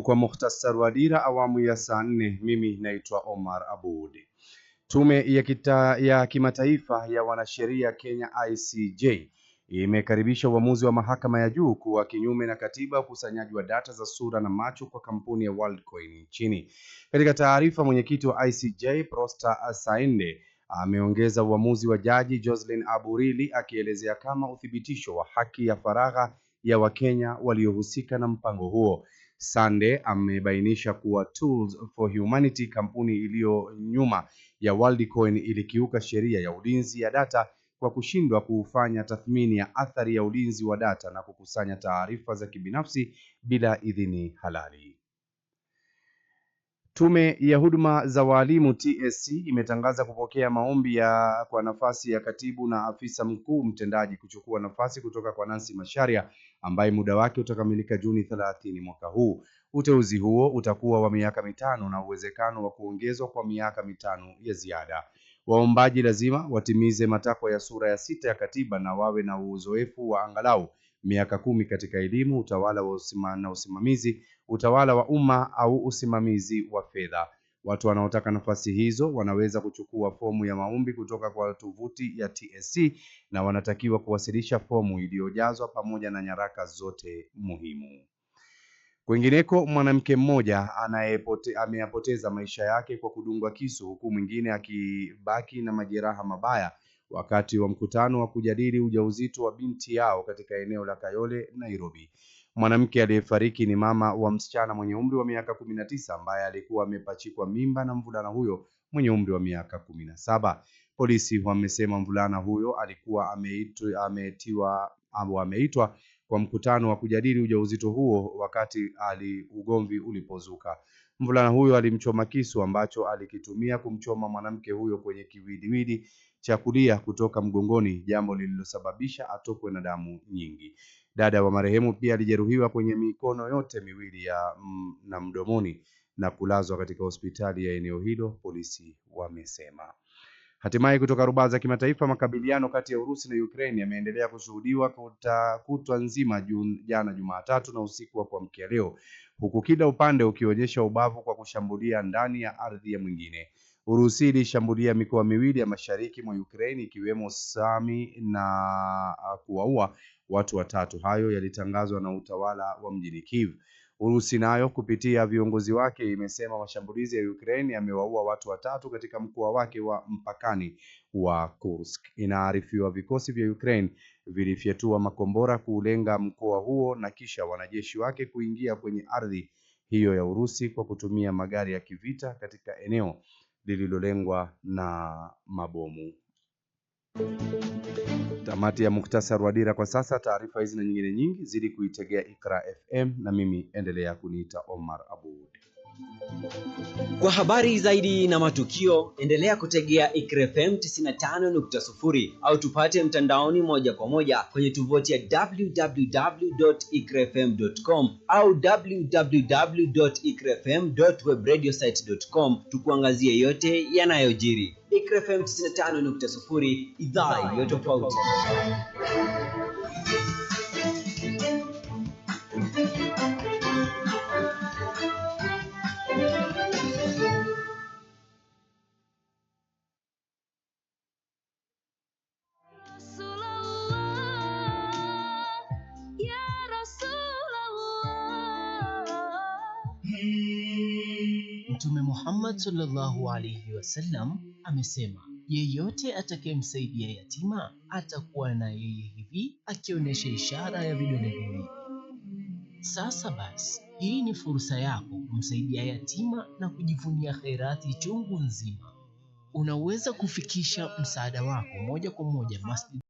Kwa mukhtasar wa dira awamu ya saa 4, mimi naitwa Omar Abudi. Tume ya kimataifa ya wanasheria Kenya ICJ imekaribisha uamuzi wa mahakama ya juu kuwa kinyume na katiba ukusanyaji wa data za sura na macho kwa kampuni ya Worldcoin nchini. Katika taarifa, mwenyekiti wa ICJ Prosper Assainde ameongeza uamuzi wa jaji Jocelyn Aburili akielezea kama uthibitisho wa haki ya faragha ya Wakenya waliohusika na mpango huo. Sande amebainisha kuwa Tools for Humanity, kampuni iliyo nyuma ya Worldcoin, ilikiuka sheria ya ulinzi ya data kwa kushindwa kufanya tathmini ya athari ya ulinzi wa data na kukusanya taarifa za kibinafsi bila idhini halali. Tume ya huduma za walimu TSC imetangaza kupokea maombi kwa nafasi ya katibu na afisa mkuu mtendaji kuchukua nafasi kutoka kwa Nancy Macharia ambaye muda wake utakamilika Juni 30 mwaka huu. Uteuzi huo utakuwa wa miaka 5 na uwezekano wa kuongezwa kwa miaka 5 ya ziada. Waombaji lazima watimize matakwa ya sura ya 6 ya katiba na wawe na uzoefu wa angalau miaka 10 katika elimu, utawala wa usimamizi, utawala wa umma au usimamizi wa fedha. Watu wanaotaka nafasi hizo wanaweza kuchukua fomu ya maombi kutoka kwa tovuti ya TSC na wanatakiwa kuwasilisha fomu iliyojazwa pamoja na nyaraka zote muhimu. Kwingineko, mwanamke mmoja ameyapoteza maisha yake kwa kudungwa kisu, huku mwingine akibaki na majeraha mabaya wakati wa mkutano wa kujadili ujauzito wa binti yao katika eneo la Kayole, Nairobi. Mwanamke aliyefariki ni mama wa msichana mwenye umri wa miaka 19 ambaye alikuwa amepachikwa mimba na mvulana huyo mwenye umri wa miaka 17. Polisi wamesema mvulana huyo alikuwa ameitwa kwa mkutano wa kujadili ujauzito huo wakati ugomvi ulipozuka. Mvulana huyo alimchoma kisu ambacho alikitumia kumchoma mwanamke huyo kwenye kiwiliwili cha kulia kutoka mgongoni, jambo lililosababisha atokwe na damu nyingi. Dada wa marehemu pia alijeruhiwa kwenye mikono yote miwili na mdomoni na kulazwa katika hospitali ya eneo hilo, polisi wamesema. Hatimaye, kutoka rubaa za kimataifa, makabiliano kati ya Urusi na Ukraine yameendelea kushuhudiwa kutwa nzima jana Jumatatu na usiku wa kuamkia leo, huku kila upande ukionyesha ubavu kwa kushambulia ndani ya ardhi ya mwingine. Urusi ilishambulia mikoa miwili ya mashariki mwa Ukraine ikiwemo Sami na kuwaua watu watatu. Hayo yalitangazwa na utawala wa mjini Kiev. Urusi nayo kupitia viongozi wake imesema mashambulizi ya Ukraine yamewaua watu watatu katika mkoa wake wa mpakani wa Kursk. Inaarifiwa vikosi vya Ukraine vilifyatua makombora kulenga mkoa huo na kisha wanajeshi wake kuingia kwenye ardhi hiyo ya Urusi kwa kutumia magari ya kivita katika eneo lililolengwa na mabomu. Tamati ya muktasar wa dira kwa sasa. Taarifa hizi na nyingine nyingi zidi kuitegea Iqra FM na mimi endelea kuniita Omar Abudi. Kwa habari zaidi na matukio endelea kutegea Iqra FM 95.0 au tupate mtandaoni moja kwa moja kwenye tovuti ya www.iqrafm.com au www.iqrafm.webradiosite.com tukuangazie yote yanayojiri. Iqra FM 95.0, idhaa iliyo tofauti. Mtume Muhammad sallallahu alaihi wasallam amesema, yeyote atakayemsaidia yatima atakuwa na yeye hivi akionyesha ishara ya vidole viwili. Sasa basi, hii ni fursa yako kumsaidia yatima na kujivunia khairati chungu nzima. Unaweza kufikisha msaada wako moja kwa moja Masjid